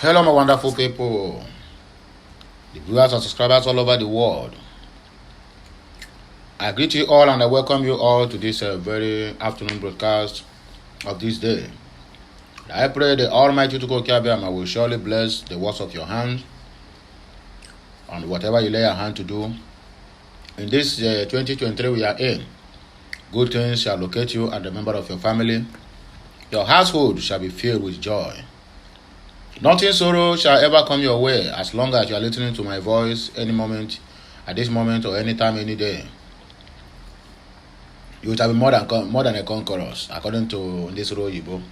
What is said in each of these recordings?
Hello, my wonderful people, the viewers and subscribers all over the world. I greet you all and I welcome you all to this very afternoon broadcast of this day. I pray the Almighty Tukokiabiyama will surely bless the works of your hands and whatever you lay your hand to do. In this 2023 we are in, good things shall locate you and the member of your family. Your household shall be filled with joy. Nothing sorrow shall ever come your way as long as you are listening to my voice any moment, at this moment or anytime, any day. You shall be more than a conqueror, according to this Yibo.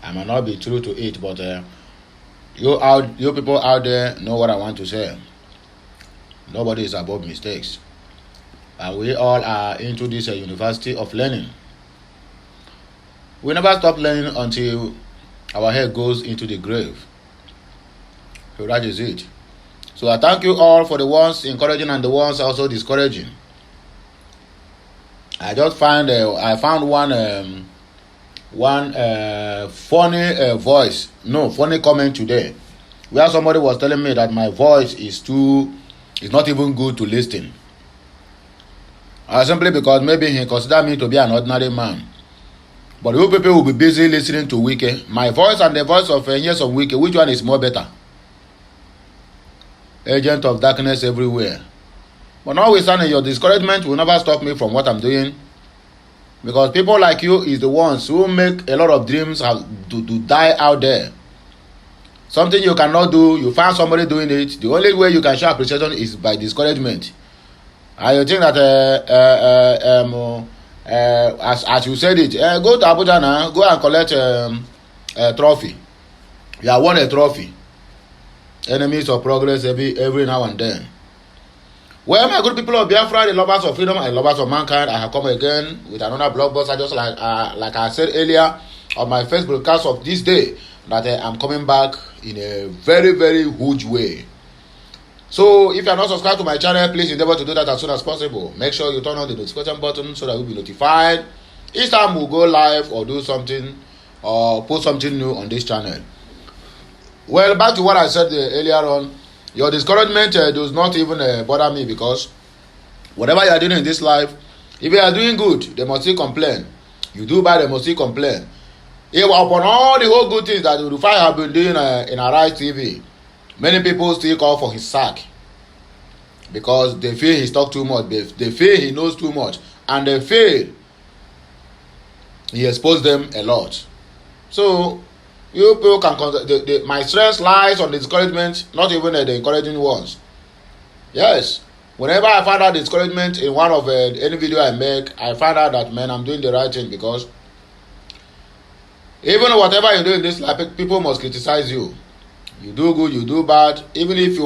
I might not be true to it, but you people out there know what I want to say. Nobody is above mistakes. And we all are into this university of learning. We never stop learning until our head goes into the grave. So that is it. So I thank you all for the ones encouraging and the ones also discouraging. I just found one funny comment today, where somebody was telling me that my voice is not even good to listen. Simply because maybe he consider me to be an ordinary man. But you people will be busy listening to Wike. My voice and the voice of Years of Wike, which one is more better? Agent of darkness everywhere. But notwithstanding, your discouragement will never stop me from what I'm doing. Because people like you is the ones who make a lot of dreams to die out there. Something you cannot do, you find somebody doing it. The only way you can show appreciation is by discouragement. And you think that as you said it, go to Abuja now, go and collect a trophy. You have won a trophy. Enemies of progress every now and then. Well, my good people of Biafra, the lovers of freedom and lovers of mankind, I have come again with another blockbuster, just like I said earlier on my first broadcast of this day, that I'm coming back in a very, very huge way. So, if you are not subscribed to my channel, please endeavor to do that as soon as possible. Make sure you turn on the notification button so that you'll be notified each time we go live or do something or post something new on this channel. Well, back to what I said earlier on. Your discouragement does not even bother me, because whatever you are doing in this life, if you are doing good, they must still complain. You do bad, they must still complain. If upon all the whole good things that the Rufai have been doing in Arise TV, many people still call for his sack because they feel he talks too much, they feel he knows too much, and they feel he exposed them a lot. So you people can my stress lies on the discouragement, not even the encouraging ones. Yes, whenever I find out discouragement in one of any video I make, I find out that, man, I'm doing the right thing, because even whatever you do in this life, people must criticize you. You do good, you do bad. Even if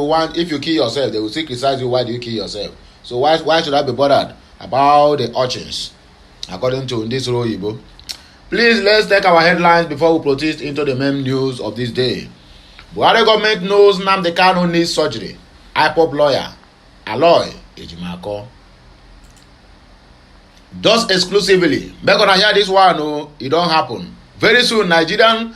you kill yourself, they will still criticize you. Why do you kill yourself? So why should I be bothered about the urchins, according to this Yibo? Please, let's take our headlines before we proceed into the main news of this day. Buhari government knows Nnamdi Kanu needs surgery. IPOB lawyer Aloy Ejimakor. Just exclusively. Make una hear this one, no, it don't happen. Very soon, Nigerian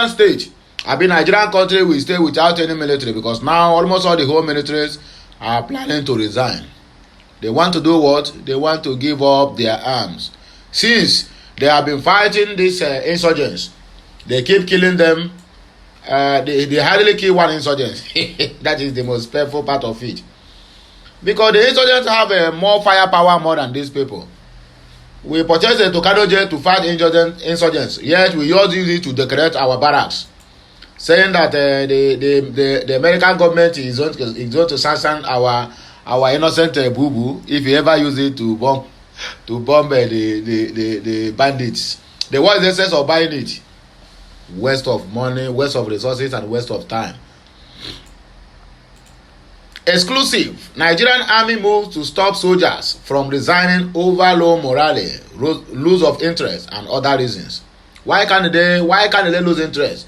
state, Nigerian country will stay without any military, because now almost all the whole militaries are planning to resign. They want to do what? They want to give up their arms. Since they have been fighting these insurgents, they keep killing them. They hardly kill one insurgent. That is the most painful part of it. Because the insurgents have more firepower more than these people. We purchased a Tokado jet to fight insurgents, yet we just use it to decorate our barracks, saying that the American government is going to sanction our innocent boo-boo if you ever use it to bomb the bandits. What is the sense of buying it? Waste of money, waste of resources, and waste of time. Exclusive. Nigerian army moves to stop soldiers from resigning over low morale, lose of interest, and other reasons. Why can't they lose interest?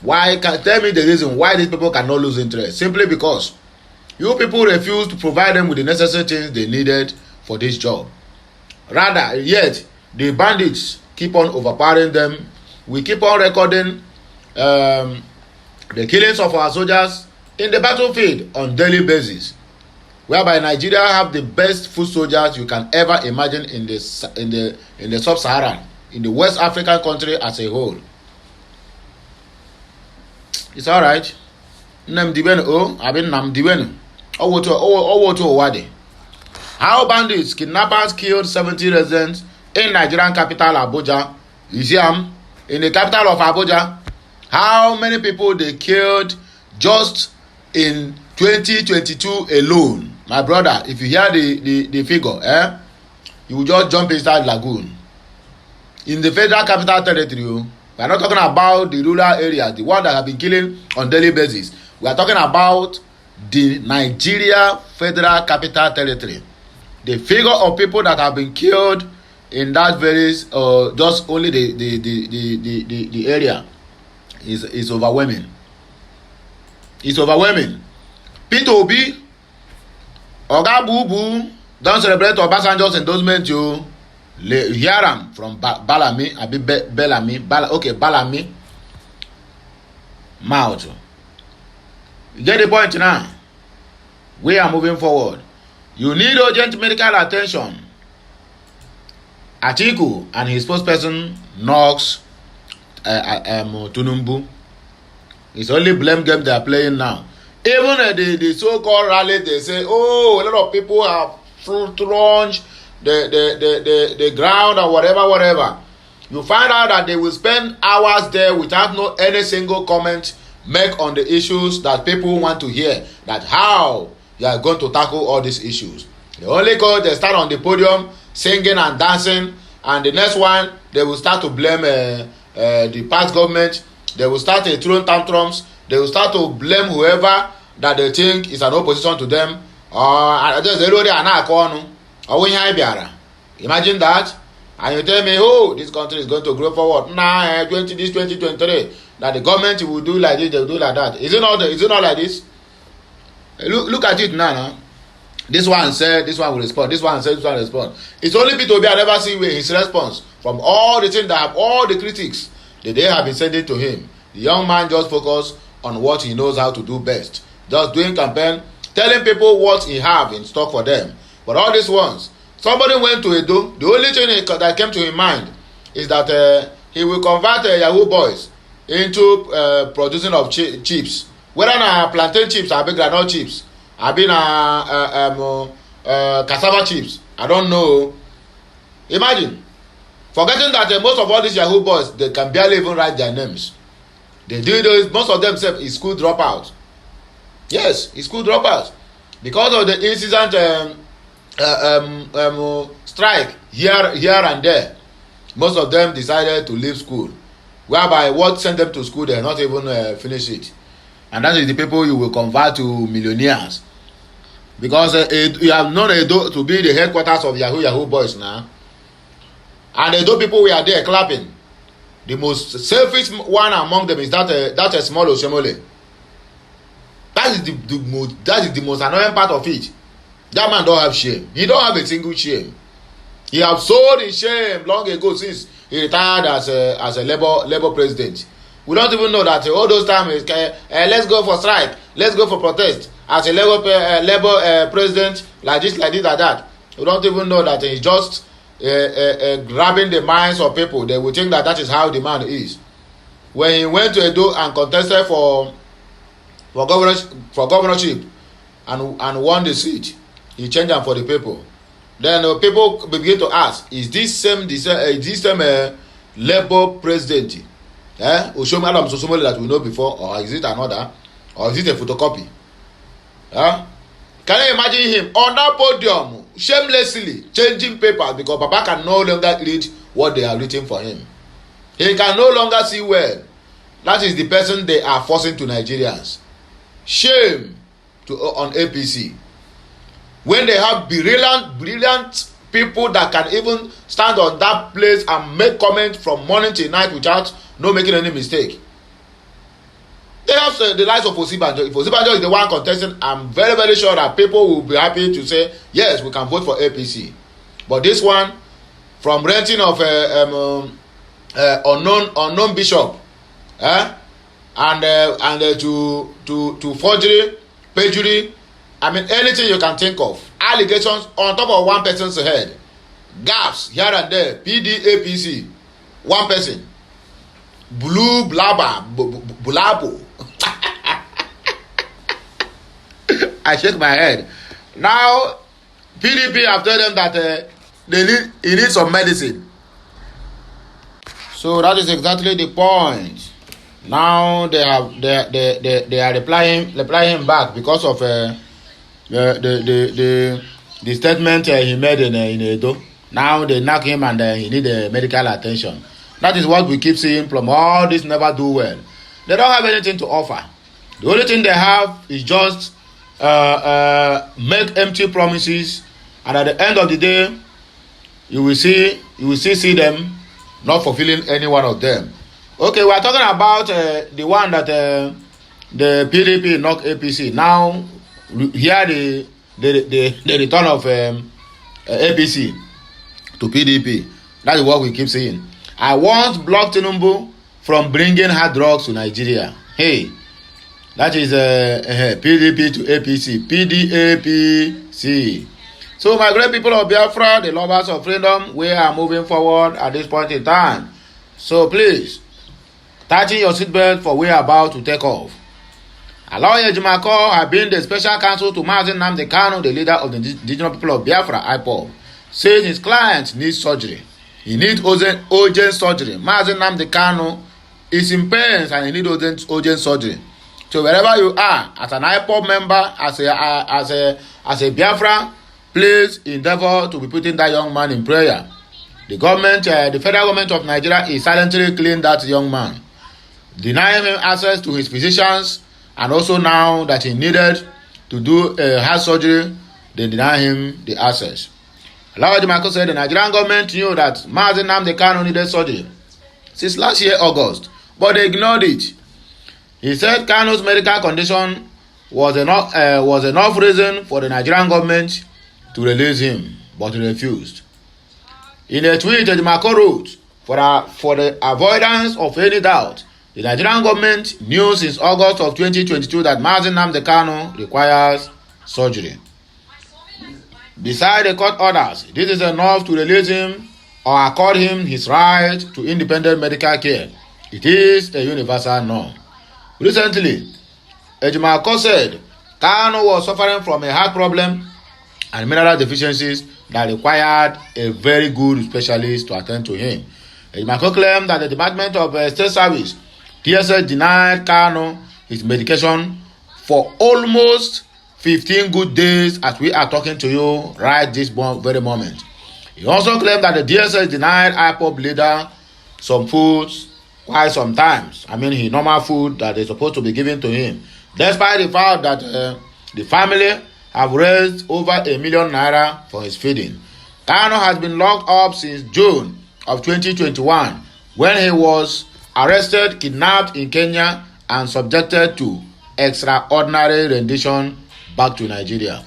Tell me the reason why these people cannot lose interest? Simply because you people refuse to provide them with the necessary things they needed for this job. Rather, yet the bandits keep on overpowering them. We keep on recording the killings of our soldiers in the battlefield on daily basis, whereby Nigeria have the best foot soldiers you can ever imagine in the sub-Saharan, in the West African country as a whole. It's all right. How bandits, kidnappers killed 70 residents in Nigerian capital Abuja. You see in the capital of Abuja, how many people they killed just in 2022 alone? My brother, if you hear the figure, you will just jump inside lagoon. In the federal capital territory, we are not talking about the rural areas, the one that have been killing on daily basis. We are talking about the Nigeria federal capital territory. The figure of people that have been killed in that very just only the area is overwhelming. It's overwhelming. Peter Obi, Oga Bubu don celebrate Obasanjo's endorsement to hear am from Balami abi Bellamy Balami mouth. You get the point now? We are moving forward. You need urgent medical attention. Atiku and his spokesperson knocks Tunumbu. It's only blame game they are playing now. Even the so-called rally, they say, oh, a lot of people have thrown the ground or whatever. You find out that they will spend hours there without any single comment make on the issues that people want to hear, that how you are going to tackle all these issues. The only go, they start on the podium singing and dancing, and the next one they will start to blame the past government. They will start to throw tantrums. They will start to blame whoever that they think is an opposition to them. Imagine that, and you tell me, oh, this country is going to grow forward. Nah, 2023, that the government will do like this, they will do like that. Is it not like this? Look at it now. This one said, this one will respond. This one said, this one will respond. It's only P2B I never see his response from all the things that have all the critics that they have been sending to him. The young man just focus on what he knows how to do best. Just doing campaign, telling people what he have in stock for them. But all these ones, somebody went to Edo. The only thing that came to his mind is that he will convert Yahoo boys into producing of chips. Whether na plantain chips or big granite chips, I been cassava chips. I don't know. Imagine forgetting that most of all these Yahoo boys, they can barely even write their names. They do those. Most of them say is school dropouts. Yes, it's school dropouts because of the incident strike here and there. Most of them decided to leave school, whereby what sent them to school they not even finish it. And that is the people you will convert to millionaires. Because you have known Edo to be the headquarters of Yahoo boys now. And Edo people were there clapping. The most selfish one among them is that small Oshemole. That is the most annoying part of it. That man don't have shame. He don't have a single shame. He have sold his shame long ago since he retired as a labor president. We don't even know that all those times let's go for strike, let's go for protest as a labor president like this, like that. We don't even know that he's just grabbing the minds of people. They will think that is how the man is. When he went to Edo and contested for governorship and won the seat, he changed them for the people. Then people begin to ask, is this same labor president? Oshomi Adams Osomole that we know before, or is it another, or is it a photocopy? Can you imagine him on that podium shamelessly changing papers because Papa can no longer read what they have written for him? He can no longer see well. That is the person they are forcing to Nigerians. Shame on APC. When they have brilliant people that can even stand on that place and make comments from morning till night without making any mistake. They have the likes of Osibanjo. If Osibanjo is the one contesting, I'm very, very sure that people will be happy to say, yes, we can vote for APC. But this one, from renting of unknown bishop, and to forgery, perjury. I mean, anything you can think of. Allegations on top of one person's head. Gaps here and there. PDAPC. One person. Blue blabber. Bulabo. I shake my head. Now, PDP have told them that he needs some medicine. So that is exactly the point. Now they are replying back because of the statement he made in Edo. Now they knock him and he need medical attention. That is what we keep seeing from all this never do well. They don't have anything to offer. The only thing they have is just make empty promises, and at the end of the day, you will see them not fulfilling any one of them. Okay, we are talking about the one that the PDP knocked APC. Now, here the return of APC to PDP. That is what we keep saying. I once blocked Tinubu from bringing hard drugs to Nigeria. Hey, that is PDP to APC. PDAPC. So, my great people of Biafra, the lovers of freedom, we are moving forward at this point in time. So, please, tighten your seatbelt for we are about to take off. Allow Ejimakor have been the special counsel to Mazi Nnamdi Kanu, the leader of the indigenous people of Biafra, IPOB, says his client needs surgery. He needs urgent surgery. Mazi Nnamdi Kanu is in pain and he needs urgent surgery. So wherever you are, as an IPOB member, as a Biafra, please endeavor to be putting that young man in prayer. The government, the federal government of Nigeria is silently killing that young man, denying him access to his physicians, and also now that he needed to do heart surgery, they deny him the access. Ejimakor said the Nigerian government knew that Mazi Nnamdi Kanu needed surgery since last year August, but they ignored it. He said Kanu's medical condition was enough reason for the Nigerian government to release him, but he refused. In a tweet, Ejimakor wrote, for the avoidance of any doubt, the Nigerian government knew since August of 2022 that Mazi Nnamdi Kanu requires surgery. Besides the court orders, this is enough to release him or accord him his right to independent medical care. It is a universal norm. Recently, Ejimakor said Kanu was suffering from a heart problem and mineral deficiencies that required a very good specialist to attend to him. Ejimakor claimed that the Department of State Service, DSS, denied Kanu his medication for almost 15 good days as we are talking to you right this very moment. He also claimed that the DSS denied IPOB leader some foods quite sometimes. I mean, his normal food that is supposed to be given to him, despite the fact that the family have raised over ₦1 million for his feeding. Kanu has been locked up since June of 2021 when he was arrested, kidnapped in Kenya, and subjected to extraordinary rendition back to Nigeria.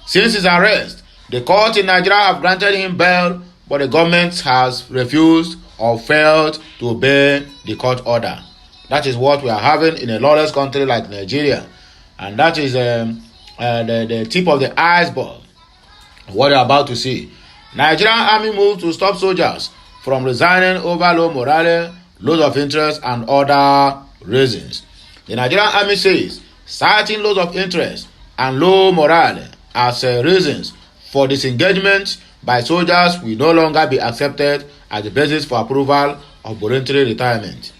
Since his arrest, the court in Nigeria have granted him bail, but the government has refused or failed to obey the court order. That is what we are having in a lawless country like Nigeria, and that is the tip of the iceberg. What you're about to see. Nigerian army moves to stop soldiers from resigning over low morale, loss of interest, and other reasons. The Nigerian army says citing loss of interest and low morale as reasons for disengagement by soldiers will no longer be accepted as the basis for approval of voluntary retirement.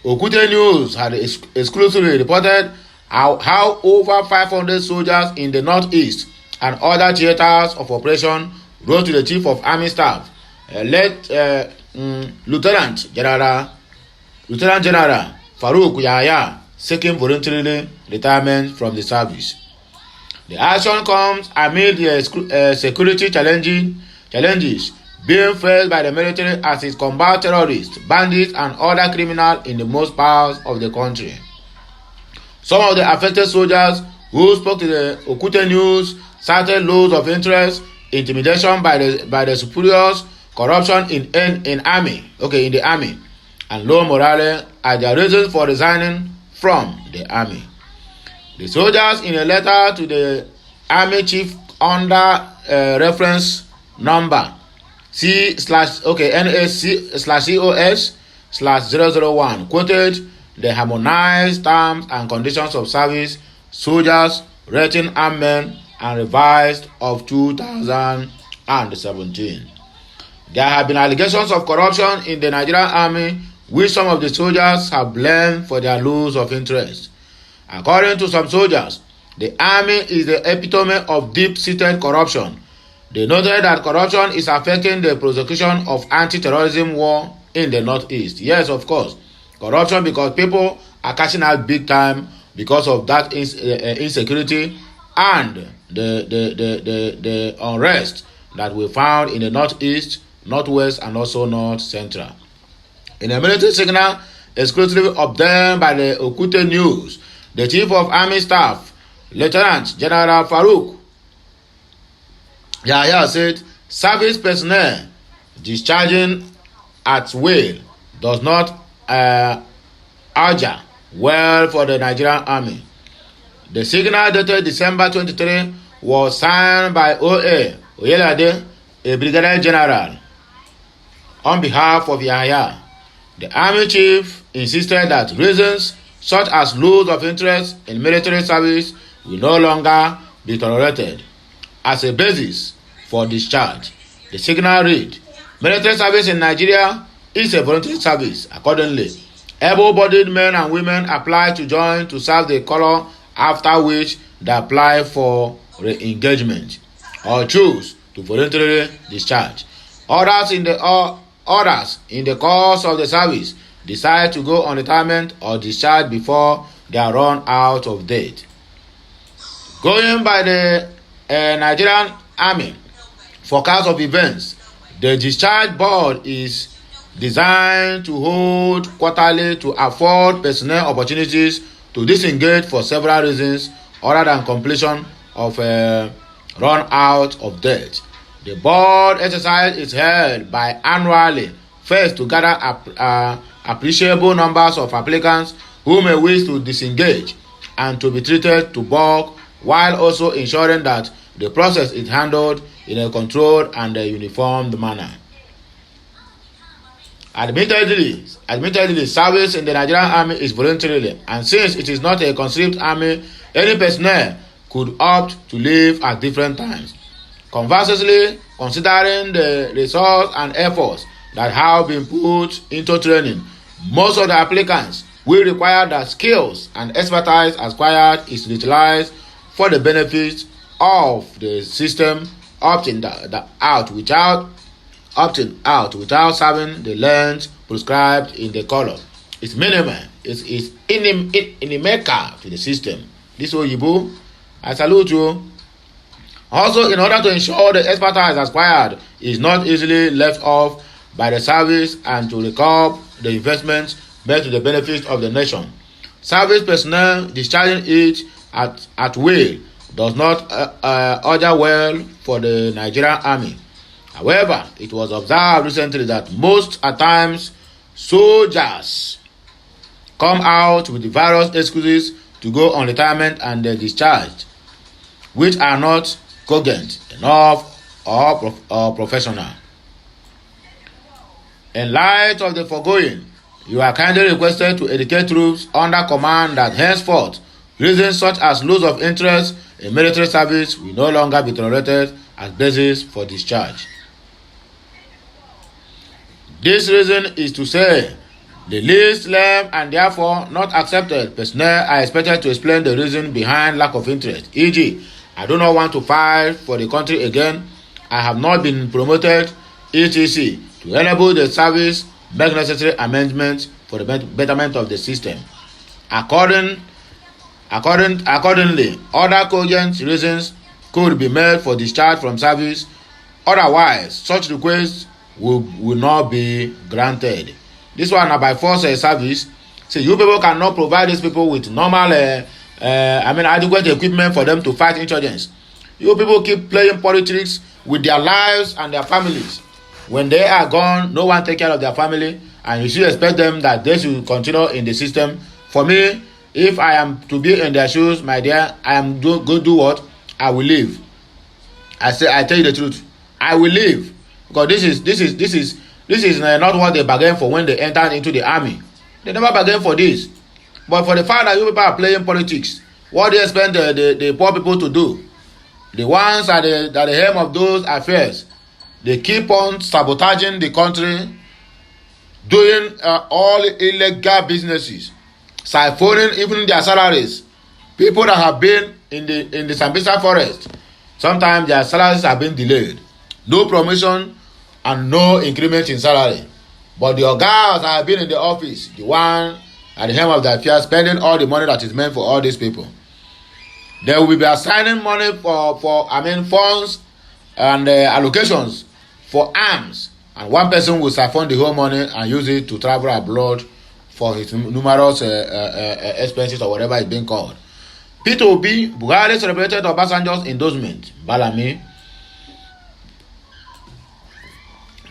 Okute News had exclusively reported how over 500 soldiers in the northeast and other theaters of operation wrote to the Chief of Army Staff, Lieutenant General Farouk Yahya, seeking voluntary retirement from the service. The action comes amid the security challenges being faced by the military as it combats terrorists, bandits, and other criminals in the most parts of the country. Some of the affected soldiers who spoke to the Okute News cited loss of interest, intimidation by the superiors, corruption in the army, and low morale as their reasons for resigning from the army. The soldiers, in a letter to the army chief under reference number NAC/COS/001, quoted the harmonized terms and conditions of service, soldiers, rating armed men, and revised of 2017. There have been allegations of corruption in the Nigerian army, which some of the soldiers have blamed for their loss of interest. According to some soldiers, the army is the epitome of deep-seated corruption. They noted that corruption is affecting the prosecution of anti-terrorism war in the Northeast. Yes, of course, corruption, because people are cashing out big time because of that insecurity and the unrest that we found in the Northeast, Northwest, and also North Central. In a military signal exclusively obtained by the Okute News, the Chief of Army Staff, Lieutenant General Farouk Yahya, said service personnel discharging at will does not augur well for the Nigerian army. The signal dated December 23 was signed by O.A. Oyelade, a brigadier general, on behalf of Yahya. The army chief insisted that reasons such as loss of interest in military service will no longer be tolerated as a basis for discharge. The signal read, military service in Nigeria is a voluntary service. Accordingly, able-bodied men and women apply to join to serve the color, after which they apply for re-engagement or choose to voluntarily discharge. Others in the course of the service decide to go on retirement or discharge before they are run out of date. Going by the Nigerian Army forecast of events, the discharge board is designed to hold quarterly to afford personnel opportunities to disengage for several reasons other than completion of run out of date. The board exercise is held by annually, first to gather appreciable numbers of applicants who may wish to disengage and to be treated to bulk, while also ensuring that the process is handled in a controlled and a uniformed manner. Admittedly, service in the Nigerian army is voluntary, and since it is not a conscript army, any personnel could opt to leave at different times. Conversely, considering the resources and efforts that have been put into training, most of the applicants will require that skills and expertise acquired is utilized for the benefit of the system, opting out without serving the length prescribed in the color. It's minimal. It's inimical to the system. This Oyibo, I salute you. Also, in order to ensure the expertise acquired is not easily left off by the service and to recoup the investments made to the benefit of the nation, service personnel discharging it at will does not augur well for the Nigerian army. However, it was observed recently that most at times soldiers come out with the various excuses to go on retirement and they discharged, which are not cogent enough or professional. In light of the foregoing, you are kindly requested to educate troops under command that henceforth reasons such as loss of interest in military service will no longer be tolerated as basis for discharge. This reason is to say the least lame and therefore not accepted personnel are expected to explain the reason behind lack of interest, e.g., I do not want to fight for the country again, I have not been promoted, etc., to enable the service make necessary amendments for the betterment of the system. Accordingly, other cogent reasons could be made for discharge from service. Otherwise, such requests will not be granted. This one are by force service. So you people cannot provide these people with normal, adequate equipment for them to fight insurgents. You people keep playing politics with their lives and their families. When they are gone, no one take care of their family, and you should expect them that they should continue in the system. For me, If I am to be in their shoes, my dear, I am going to do what? I will leave. I tell you the truth. I will leave, because this is not what they bargained for when they entered into the army. They never bargained for this. But for the fact that you people are playing politics, what do you expect the poor people to do? The ones at the helm of those affairs, they keep on sabotaging the country, doing all illegal businesses, siphoning even their salaries. People that have been in the Sambisa forest, sometimes their salaries have been delayed. No promotion and no increment in salary. But the ogas that have been in the office, the one at the helm of the affairs, spending all the money that is meant for all these people. They will be assigning money for funds and allocations for arms, and one person will siphon the whole money and use it to travel abroad for his numerous expenses or whatever is being called. P2B, Buhari celebrated Obasanjo's endorsement. Balami.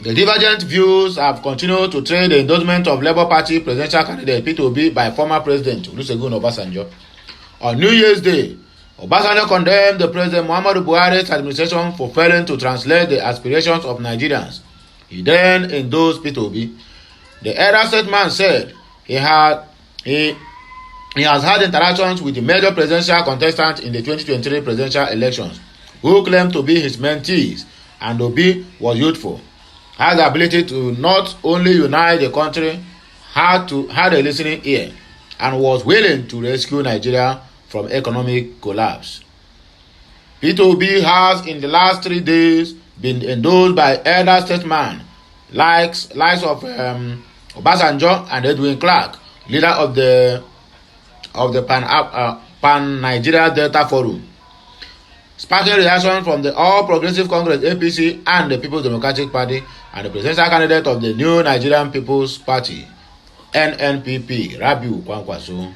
The divergent views have continued to trade the endorsement of Labour Party presidential candidate P2B by former President Olusegun Obasanjo. On New Year's Day, Obasanjo condemned the President Muhammadu Buhari's administration for failing to translate the aspirations of Nigerians. He then endorsed P2B. The elder statesman said he has had interactions with the major presidential contestants in the 2023 presidential elections, who claimed to be his mentees, and Obi was youthful, had the ability to not only unite the country, had a listening ear, and was willing to rescue Nigeria from economic collapse. P2B has in the last 3 days been endorsed by elder statesmen likes of Obasanjo and Edwin Clark, leader of the Pan Nigeria Delta Forum, sparking reaction from the All Progressive Congress APC and the People's Democratic Party, and the presidential candidate of the New Nigerian People's Party NNPP, Rabiu Kwankwaso.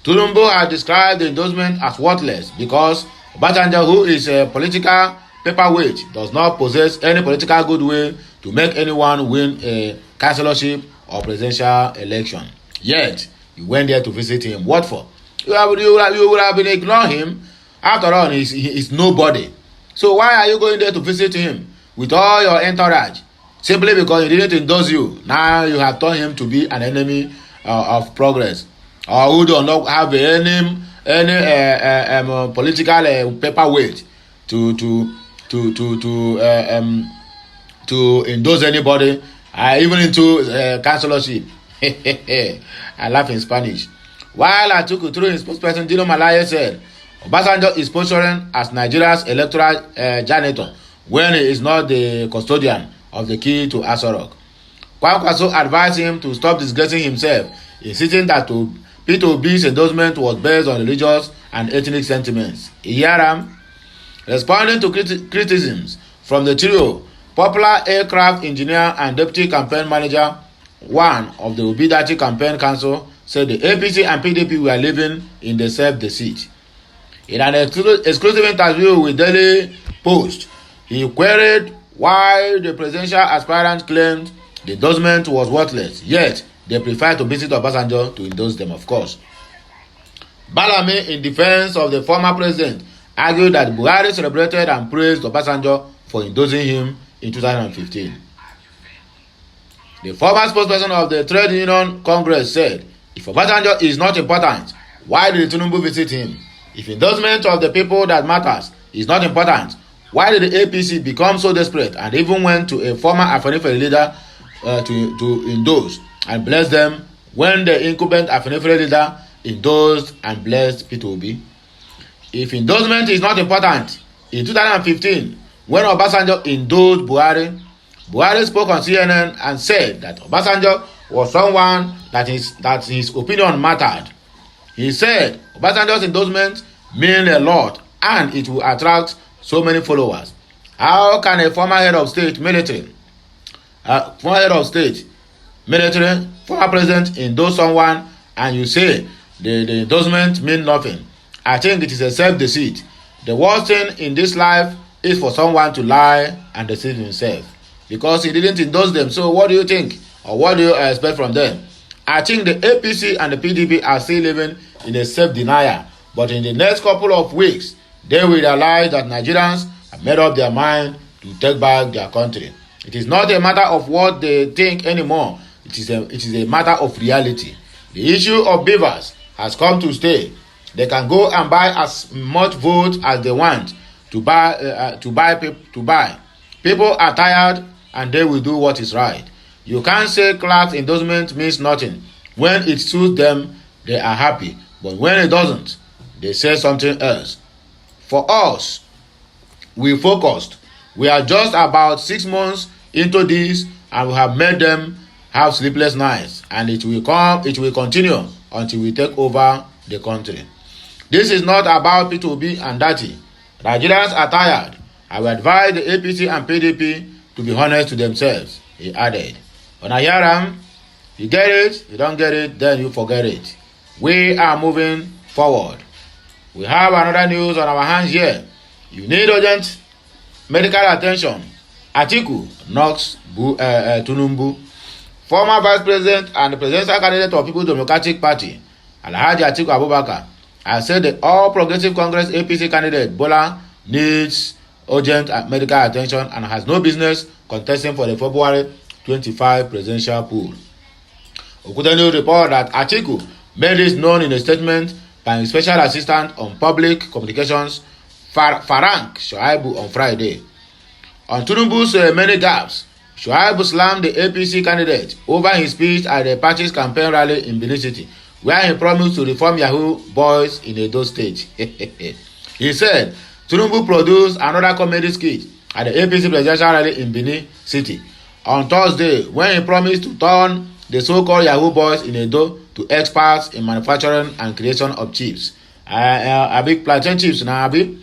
Tinubu has described the endorsement as worthless because Obasanjo, who is a political paperweight, does not possess any political goodwill to make anyone win a councillorship or presidential election. Yet, you went there to visit him. What for? You would have been ignoring him. After all, he's nobody. So why are you going there to visit him with all your entourage? Simply because he didn't endorse you. Now you have turned him to be an enemy of progress, or who do not have any political paperweight to endorse anybody, even into councillorship. I laugh in Spanish. While I took you through his spokesperson, Dino Malaya said, Obasanjo is posturing as Nigeria's electoral janitor when he is not the custodian of the key to Aso Rock. Kwankwaso advised him to stop disgracing himself, insisting that P2B's endorsement was based on religious and ethnic sentiments. Iyaram, responding to criticisms from the trio, popular aircraft engineer and deputy campaign manager, one of the Obidati campaign council, said the APC and PDP were living in the self-deceit. In an exclusive interview with Daily Post, he queried why the presidential aspirant claimed the endorsement was worthless, yet they prefer to visit Obasanjo to endorse them, of course. Balami, in defense of the former president, argued that Buhari celebrated and praised Obasanjo for endorsing him in 2015. The former spokesperson of the Trade Union Congress said, if Obasanjo is not important, why did Tinubu visit him? If endorsement of the people that matters is not important, why did the APC become so desperate and even went to a former Afenifere leader to endorse and bless them when the incumbent Afenifere leader endorsed and blessed P2B? If endorsement is not important, in 2015, when Obasanjo endorsed Buhari spoke on CNN and said that Obasanjo was someone that his opinion mattered. He said Obasanjo's endorsement means a lot and it will attract so many followers. How can a former head of state military, former president endorse someone and you say the endorsement means nothing? I think it is a self-deceit. The worst thing in this life is for someone to lie and deceive himself, because he didn't endorse them. So what do you think, or what do you expect from them? I think the APC and the PDP are still living in a self-denial, but in the next couple of weeks, they will realize that Nigerians have made up their mind to take back their country. It is not a matter of what they think anymore. It is a matter of reality. The issue of beavers has come to stay. They can go and buy as much vote as they want to buy. People are tired and they will do what is right. You can't say Clark's endorsement means nothing. When it suits them, they are happy. But when it doesn't, they say something else. For us, we focused. We are just about 6 months into this and we have made them have sleepless nights, and it will continue until we take over the country. This is not about P2B and dirty. Nigerians are tired. I will advise the APC and PDP to be honest to themselves, he added. When I hear him, you get it, you don't get it, then you forget it. We are moving forward. We have another news on our hands here. You need urgent medical attention. Atiku knocks Tinubu. Former Vice President and the presidential candidate of People's Democratic Party, Alhaji Atiku Abubakar, has said the All Progressive Congress APC candidate Bola needs urgent medical attention and has no business contesting for the February 25 presidential poll. Okudeni report that Atiku made this known in a statement by his special assistant on public communications, Farank Shoaibu, on Friday. On Tinubu's many gaps, Shoaibu slammed the APC candidate over his speech at the party's campaign rally in Benin City, where he promised to reform Yahoo boys in Edo State. He said Tinubu produced another comedy skit at the APC presidential rally in Benin City on Thursday, when he promised to turn the so-called Yahoo boys in Edo to experts in manufacturing and creation of chips. A big plantain chips now, Abi.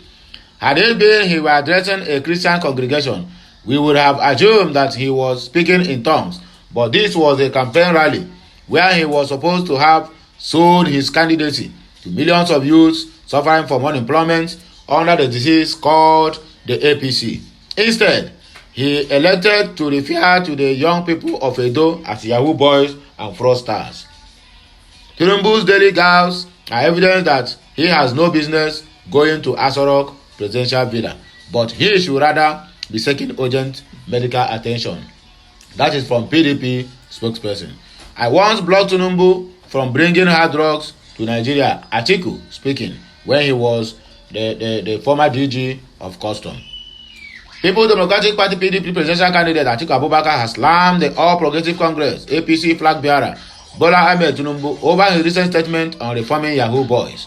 Had it been he were addressing a Christian congregation, we would have assumed that he was speaking in tongues. But this was a campaign rally where he was supposed to have sold his candidacy to millions of youths suffering from unemployment under the disease called the APC. Instead, he elected to refer to the young people of Edo as Yahoo boys and fraudsters. Tinubu's daily gaffes are evidence that he has no business going to Asorok presidential villa, but he should rather be seeking urgent medical attention. That is from PDP spokesperson. I once blocked Tinubu from bringing hard drugs to Nigeria, Atiku speaking, when he was the former DG of Custom. People's Democratic Party PDP presidential candidate Atiku Abubakar has slammed the All Progressive Congress APC flag bearer Bola Ahmed Tinubu over his recent statement on reforming Yahoo boys.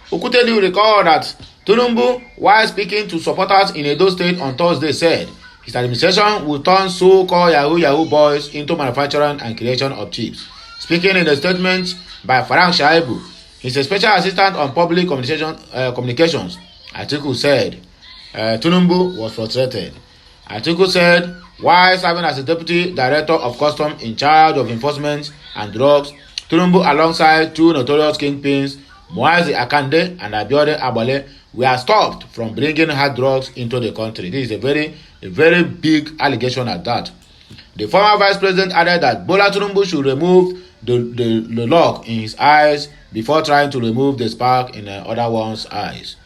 Okuteli recalled that Tinubu, while speaking to supporters in Edo State on Thursday, said his administration will turn so-called Yahoo boys into manufacturing and creation of chips. Speaking in a statement by Farank Shoaibu, his special assistant on public communications, Atiku said Tinubu was frustrated. Atiku said while serving as a deputy director of customs in charge of enforcement and drugs, Tinubu, alongside two notorious kingpins, Muazi Akande and Abiodun Abale, were stopped from bringing hard drugs into the country. This is a very big allegation at that. The former vice president added that Bola Tinubu should remove the lock in his eyes before trying to remove the spark in the other one's eyes.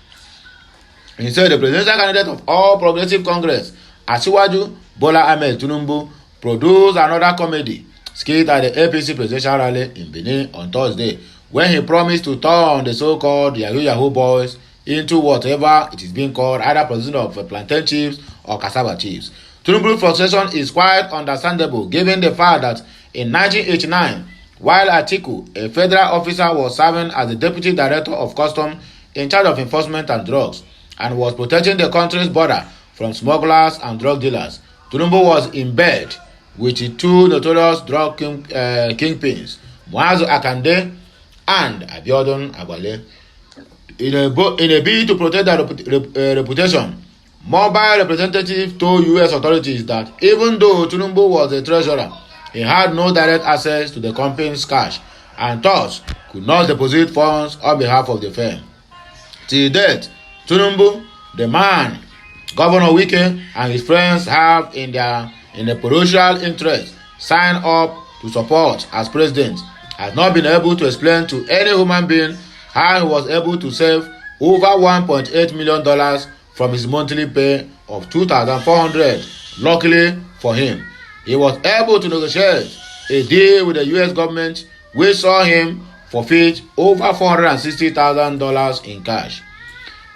He said the presidential candidate of All Progressive Congress, Asiwaju Bola Ahmed Tinubu, produced another comedy skit at the APC presidential rally in Benin on Thursday, when he promised to turn the so-called Yahoo boys into whatever it is being called, either production of plantain chips or cassava chips. Tinubu's frustration is quite understandable given the fact that in 1989, while Atiku, a federal officer, was serving as the deputy director of customs in charge of enforcement and drugs and was protecting the country's border from smugglers and drug dealers, Tinubu was in bed with the two notorious drug kingpins, Muazu Akande and Abiodun Abale. In a bid to protect their reputation, mobile representatives told U.S. authorities that even though Tinubu was the treasurer, he had no direct access to the company's cash and thus could not deposit funds on behalf of the firm. Till date, Tinubu, the man Governor Wike and his friends have in the parochial interest signed up to support as president, has not been able to explain to any human being how he was able to save over $1.8 million from his monthly pay of $2,400. Luckily for him, he was able to negotiate a deal with the U.S. government which saw him forfeit over $460,000 in cash.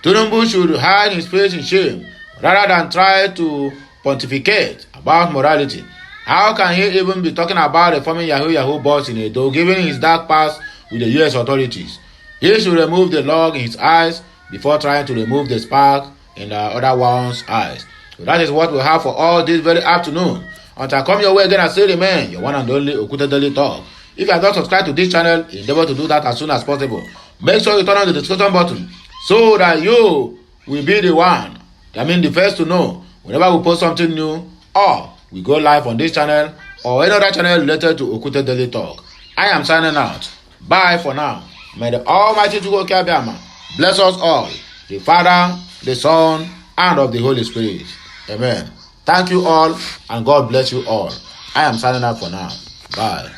Tinubu should hide his face in shame rather than try to pontificate about morality. How can he even be talking about a former Yahoo boss in Edo, given his dark past with the U.S. authorities? He should remove the log in his eyes before trying to remove the spark in the other one's eyes. So that is what we have for all this very afternoon. Until I come your way again, I still remain your one and only Okute Daily Talk. If you are not subscribed to this channel, endeavor to do that as soon as possible. Make sure you turn on the subscription button so that you will be the first to know whenever we post something new or we go live on this channel or any other channel related to Okute Daily Talk. I am signing out. Bye for now. May the Almighty Chukwuka bless us all, the Father, the Son, and of the Holy Spirit. Amen. Thank you all, and God bless you all. I am signing out for now. Bye.